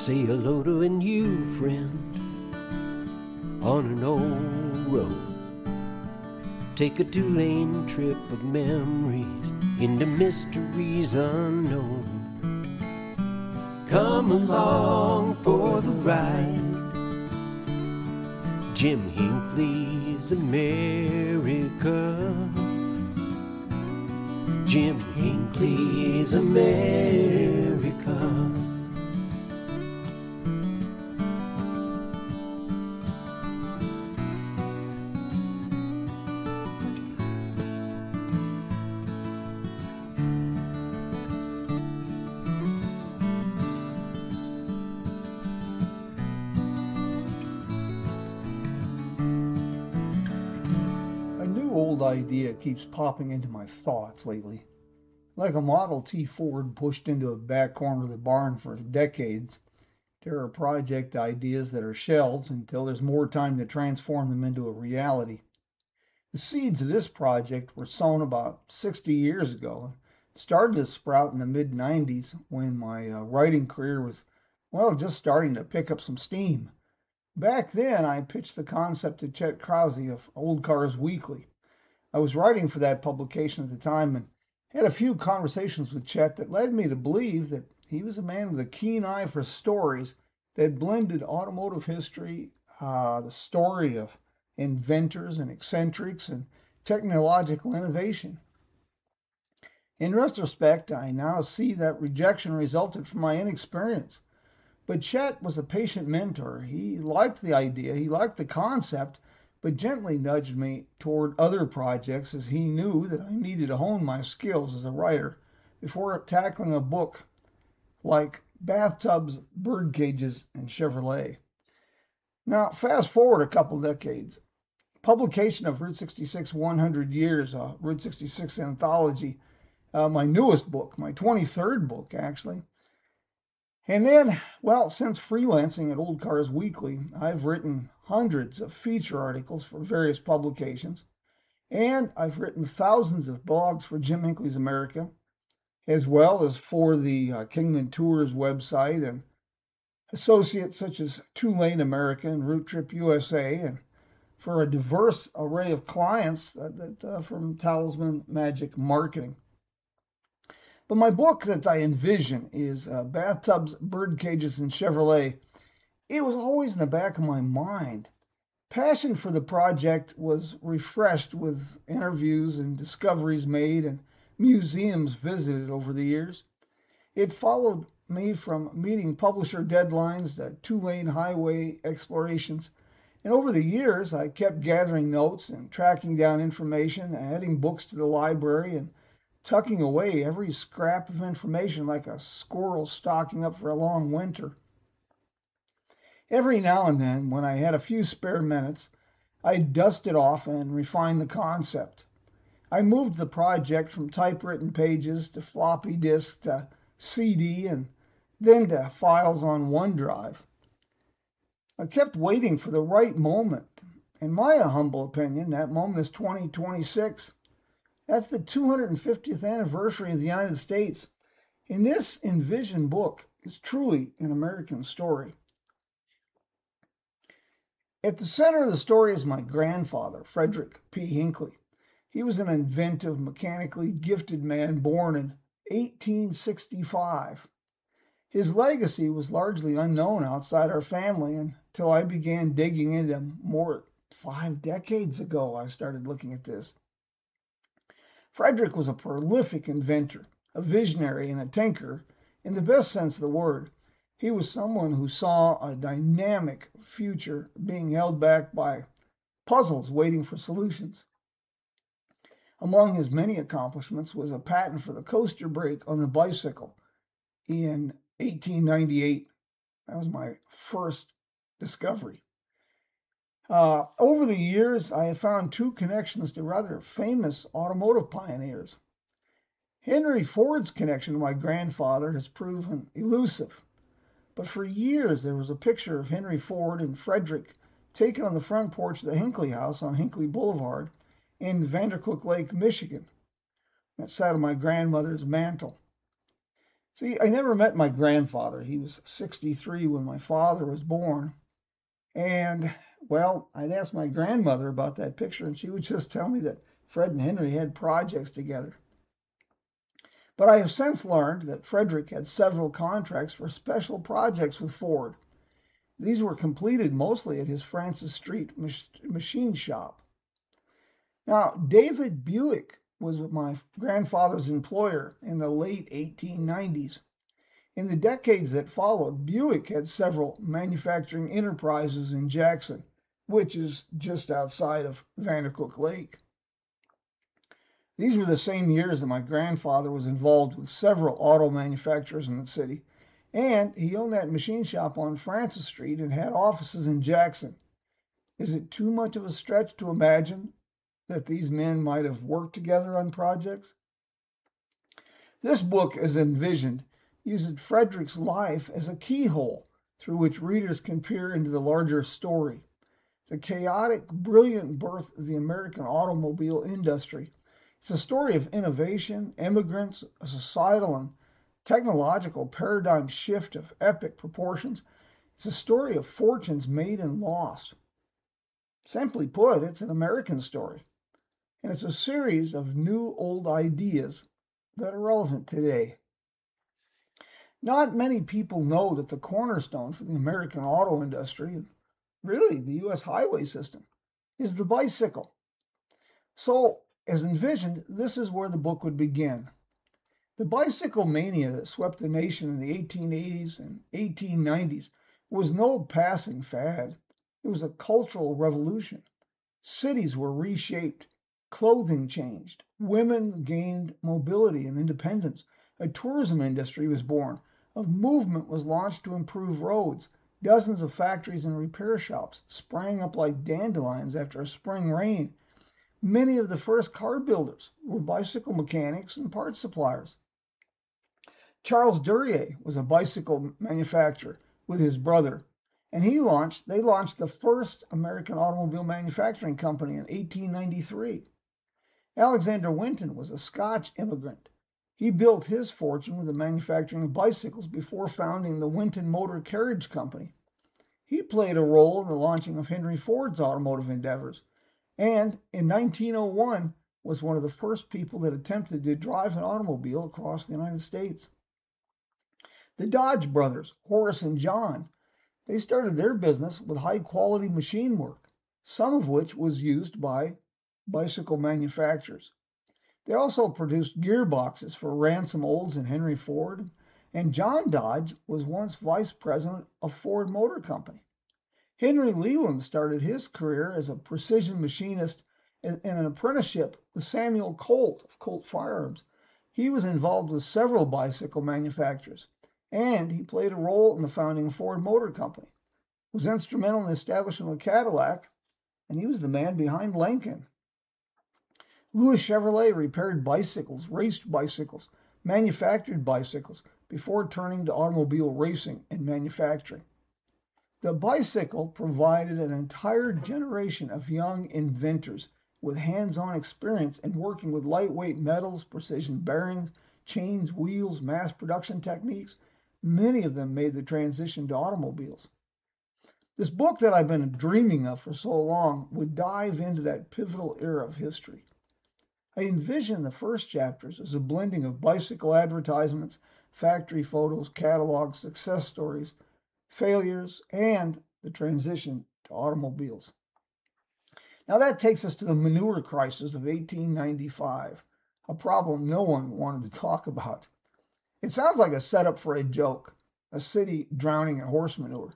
Say hello to a new friend on an old road. Take a two-lane trip of memories into mysteries unknown. Come along for the ride. Jim Hinckley's America. Jim Hinckley's America. Idea keeps popping into my thoughts lately. Like a Model T Ford pushed into a back corner of the barn for decades, there are project ideas that are shelved until there's more time to transform them into a reality. The seeds of this project were sown about 60 years ago and started to sprout in the mid-90s when my writing career was, just starting to pick up some steam. Back then, I pitched the concept to Chet Krause of Old Cars Weekly. I was writing for that publication at the time and had a few conversations with Chet that led me to believe that he was a man with a keen eye for stories that blended automotive history, the story of inventors and eccentrics, and technological innovation. In retrospect, I now see that rejection resulted from my inexperience. But Chet was a patient mentor. He liked the idea, he liked the concept, but gently nudged me toward other projects as he knew that I needed to hone my skills as a writer before tackling a book like Bathtubs, Birdcages, and Chevrolet. Now, fast forward a couple decades. Publication of Route 66 100 Years, Route 66 Anthology, my newest book, my 23rd book, actually. And then, since freelancing at Old Cars Weekly, I've written hundreds of feature articles for various publications, and I've written thousands of blogs for Jim Hinckley's America, as well as for the Kingman Tours website and associates such as Two Lane America and Route Trip USA, and for a diverse array of clients from Talisman Magic Marketing. But my book that I envision is Bathtubs, Birdcages, and Chevrolet. It was always in the back of my mind. Passion for the project was refreshed with interviews and discoveries made and museums visited over the years. It followed me from meeting publisher deadlines to two-lane highway explorations. And over the years, I kept gathering notes and tracking down information, adding books to the library, and tucking away every scrap of information like a squirrel stocking up for a long winter. Every now and then, when I had a few spare minutes, I'd dust it off and refine the concept. I moved the project from typewritten pages to floppy disk to CD and then to files on OneDrive. I kept waiting for the right moment. In my humble opinion, that moment is 2026. That's the 250th anniversary of the United States. And this envisioned book is truly an American story. At the center of the story is my grandfather, Frederick P. Hinckley. He was an inventive, mechanically gifted man born in 1865. His legacy was largely unknown outside our family until I began digging into more 5 decades ago. I started looking at this. Frederick was a prolific inventor, a visionary, and a tinker in the best sense of the word. He was someone who saw a dynamic future being held back by puzzles waiting for solutions. Among his many accomplishments was a patent for the coaster brake on the bicycle in 1898. That was my first discovery. Over the years, I have found 2 connections to rather famous automotive pioneers. Henry Ford's connection to my grandfather has proven elusive, but for years there was a picture of Henry Ford and Frederick taken on the front porch of the Hinckley house on Hinckley Boulevard in Vandercook Lake, Michigan. That sat on my grandmother's mantle. See, I never met my grandfather. He was 63 when my father was born. And, well, I'd ask my grandmother about that picture, and she would just tell me that Fred and Henry had projects together. But I have since learned that Frederick had several contracts for special projects with Ford. These were completed mostly at his Francis Street machine shop. Now, David Buick was my grandfather's employer in the late 1890s. In the decades that followed, Buick had several manufacturing enterprises in Jackson, which is just outside of Vandercook Lake. These were the same years that my grandfather was involved with several auto manufacturers in the city, and he owned that machine shop on Francis Street and had offices in Jackson. Is it too much of a stretch to imagine that these men might have worked together on projects? This book, as envisioned, uses Frederick's life as a keyhole through which readers can peer into the larger story. The chaotic, brilliant birth of the American automobile industry. It's a story of innovation, immigrants, a societal and technological paradigm shift of epic proportions. It's a story of fortunes made and lost. Simply put, it's an American story. And it's a series of new old ideas that are relevant today. Not many people know that the cornerstone for the American auto industry, and really the U.S. highway system, is the bicycle. So, as envisioned, this is where the book would begin. The bicycle mania that swept the nation in the 1880s and 1890s was no passing fad. It was a cultural revolution. Cities were reshaped, clothing changed, women gained mobility and independence, a tourism industry was born, a movement was launched to improve roads, dozens of factories and repair shops sprang up like dandelions after a spring rain. Many of the first car builders were bicycle mechanics and parts suppliers. Charles Duryea was a bicycle manufacturer with his brother, and they launched the first American automobile manufacturing company in 1893. Alexander Winton was a Scotch immigrant. He built his fortune with the manufacturing of bicycles before founding the Winton Motor Carriage Company. He played a role in the launching of Henry Ford's automotive endeavors, and in 1901 was one of the first people that attempted to drive an automobile across the United States. The Dodge brothers, Horace and John, they started their business with high-quality machine work, some of which was used by bicycle manufacturers. They also produced gearboxes for Ransom Olds and Henry Ford, and John Dodge was once vice president of Ford Motor Company. Henry Leland started his career as a precision machinist in an apprenticeship with Samuel Colt of Colt Firearms. He was involved with several bicycle manufacturers, and he played a role in the founding of Ford Motor Company. He was instrumental in the establishment of Cadillac, and he was the man behind Lincoln. Louis Chevrolet repaired bicycles, raced bicycles, manufactured bicycles before turning to automobile racing and manufacturing. The bicycle provided an entire generation of young inventors with hands-on experience in working with lightweight metals, precision bearings, chains, wheels, mass production techniques. Many of them made the transition to automobiles. This book that I've been dreaming of for so long would dive into that pivotal era of history. I envision the first chapters as a blending of bicycle advertisements, factory photos, catalogs, success stories, failures, and the transition to automobiles. Now that takes us to the manure crisis of 1895, a problem no one wanted to talk about. It sounds like a setup for a joke, a city drowning in horse manure.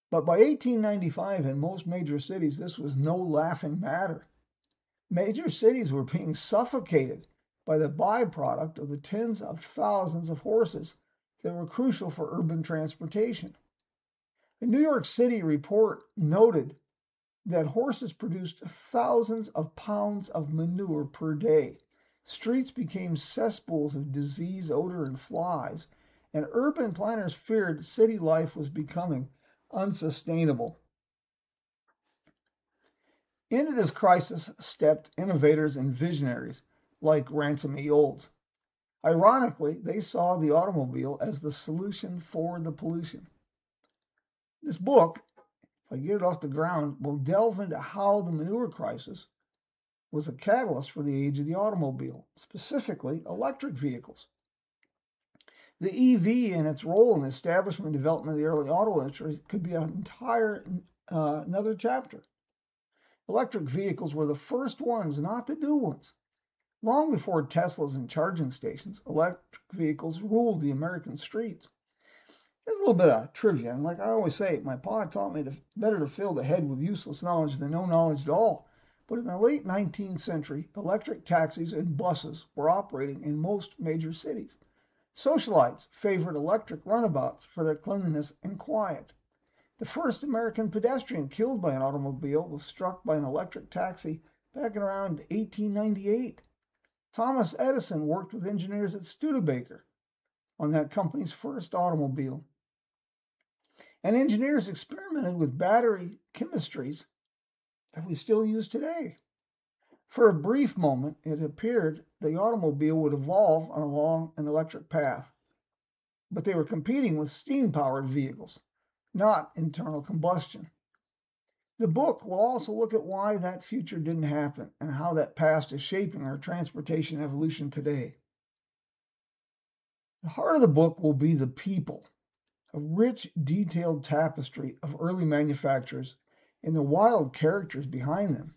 But by 1895, in most major cities, this was no laughing matter. Major cities were being suffocated by the byproduct of the tens of thousands of horses that were crucial for urban transportation. A New York City report noted that horses produced thousands of pounds of manure per day. Streets became cesspools of disease, odor, and flies, and urban planners feared city life was becoming unsustainable. Into this crisis stepped innovators and visionaries like Ransom E. Olds. Ironically, they saw the automobile as the solution for the pollution. This book, if I get it off the ground, will delve into how the manure crisis was a catalyst for the age of the automobile, specifically electric vehicles. The EV and its role in the establishment and development of the early auto industry could be an entire another chapter. Electric vehicles were the first ones, not the new ones. Long before Teslas and charging stations, electric vehicles ruled the American streets. There's a little bit of trivia, and like I always say, my pa taught me better to fill the head with useless knowledge than no knowledge at all. But in the late 19th century, electric taxis and buses were operating in most major cities. Socialites favored electric runabouts for their cleanliness and quiet. The first American pedestrian killed by an automobile was struck by an electric taxi back in around 1898. Thomas Edison worked with engineers at Studebaker on that company's first automobile. And engineers experimented with battery chemistries that we still use today. For a brief moment, it appeared the automobile would evolve along an electric path, but they were competing with steam-powered vehicles, not internal combustion. The book will also look at why that future didn't happen and how that past is shaping our transportation evolution today. The heart of the book will be the people, a rich, detailed tapestry of early manufacturers and the wild characters behind them.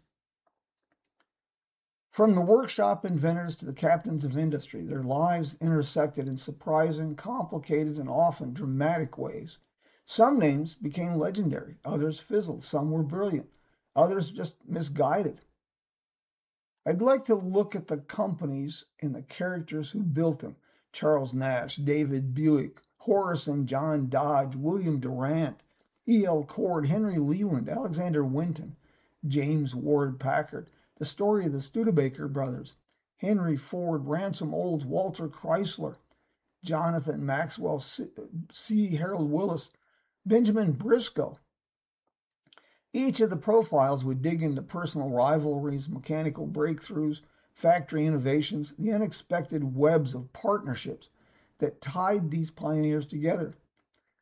From the workshop inventors to the captains of industry, their lives intersected in surprising, complicated, and often dramatic ways. Some names became legendary, others fizzled, some were brilliant, others just misguided. I'd like to look at the companies and the characters who built them. Charles Nash, David Buick, Horace and John Dodge, William Durant, E.L. Cord, Henry Leland, Alexander Winton, James Ward Packard, the story of the Studebaker brothers, Henry Ford, Ransom Olds, Walter Chrysler, Jonathan Maxwell, C. Harold Willis, Benjamin Briscoe. Each of the profiles would dig into personal rivalries, mechanical breakthroughs, factory innovations, the unexpected webs of partnerships that tied these pioneers together.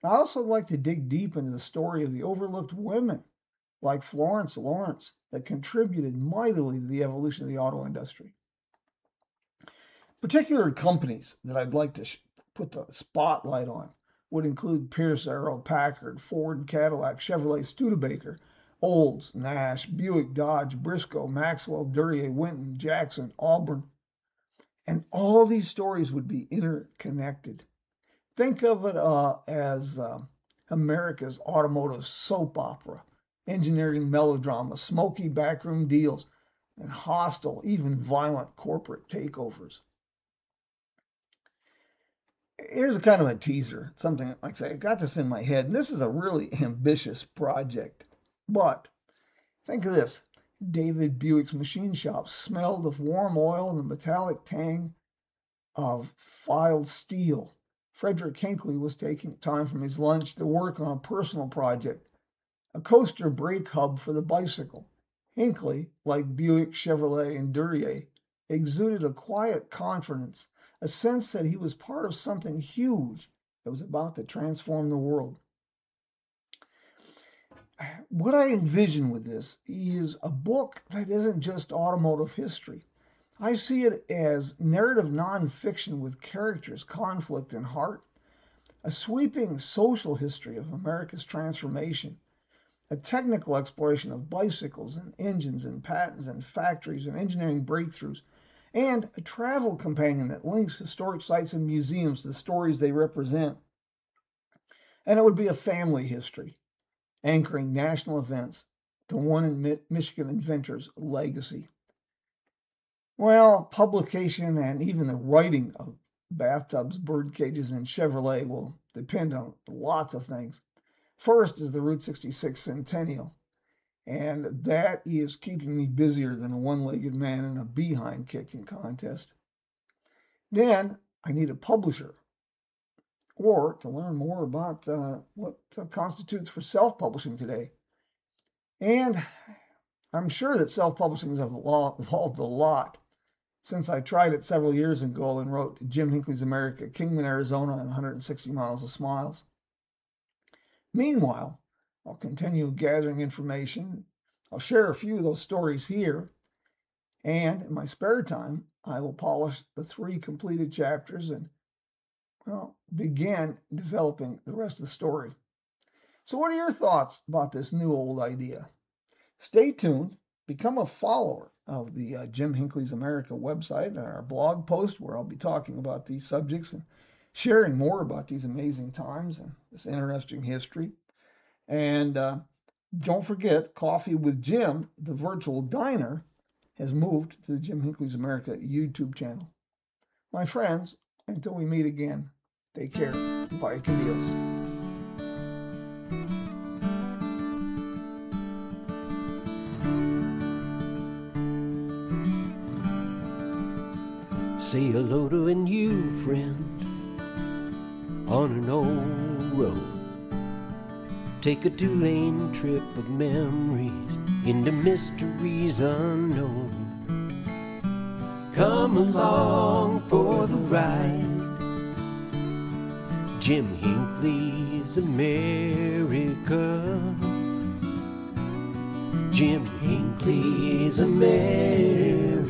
I also like to dig deep into the story of the overlooked women like Florence Lawrence that contributed mightily to the evolution of the auto industry. Particular companies that I'd like to put the spotlight on would include Pierce, Arrow, Packard, Ford, Cadillac, Chevrolet, Studebaker, Olds, Nash, Buick, Dodge, Briscoe, Maxwell, Duryea, Winton, Jackson, Auburn. And all these stories would be interconnected. Think of it as America's automotive soap opera, engineering melodrama, smoky backroom deals, and hostile, even violent corporate takeovers. Here's a kind of a teaser, something like say, I got this in my head, and this is a really ambitious project. But think of this. David Buick's machine shop smelled of warm oil and the metallic tang of filed steel. Frederick Hinckley was taking time from his lunch to work on a personal project, a coaster brake hub for the bicycle. Hinckley, like Buick, Chevrolet, and Duryea, exuded a quiet confidence, a sense that he was part of something huge that was about to transform the world. What I envision with this is a book that isn't just automotive history. I see it as narrative nonfiction with characters, conflict, and heart, a sweeping social history of America's transformation, a technical exploration of bicycles and engines and patents and factories and engineering breakthroughs, and a travel companion that links historic sites and museums to the stories they represent. And it would be a family history, anchoring national events, the one in Michigan inventor's legacy. Well, publication and even the writing of Bathtubs, Birdcages, and Chevrolet will depend on lots of things. First is the Route 66 Centennial, and that is keeping me busier than a one-legged man in a behind kicking contest. Then I need a publisher, or to learn more about what constitutes for self-publishing today. And I'm sure that self-publishing has evolved a lot. since I tried it several years ago and wrote Jim Hinckley's America, Kingman, Arizona, and 160 Miles of Smiles. Meanwhile, I'll continue gathering information. I'll share a few of those stories here, and in my spare time, I will polish the 3 completed chapters and, begin developing the rest of the story. So what are your thoughts about this new old idea? Stay tuned. Become a follower of the Jim Hinckley's America website and our blog post, where I'll be talking about these subjects and sharing more about these amazing times and this interesting history. And don't forget, Coffee with Jim, the virtual diner, has moved to the Jim Hinckley's America YouTube channel. My friends, until we meet again, take care. Bye, Dios. Say hello to a new friend on an old road. Take a 2-lane trip of memories into mysteries unknown. Come along for the ride. Jim Hinckley's America. Jim Hinckley's America.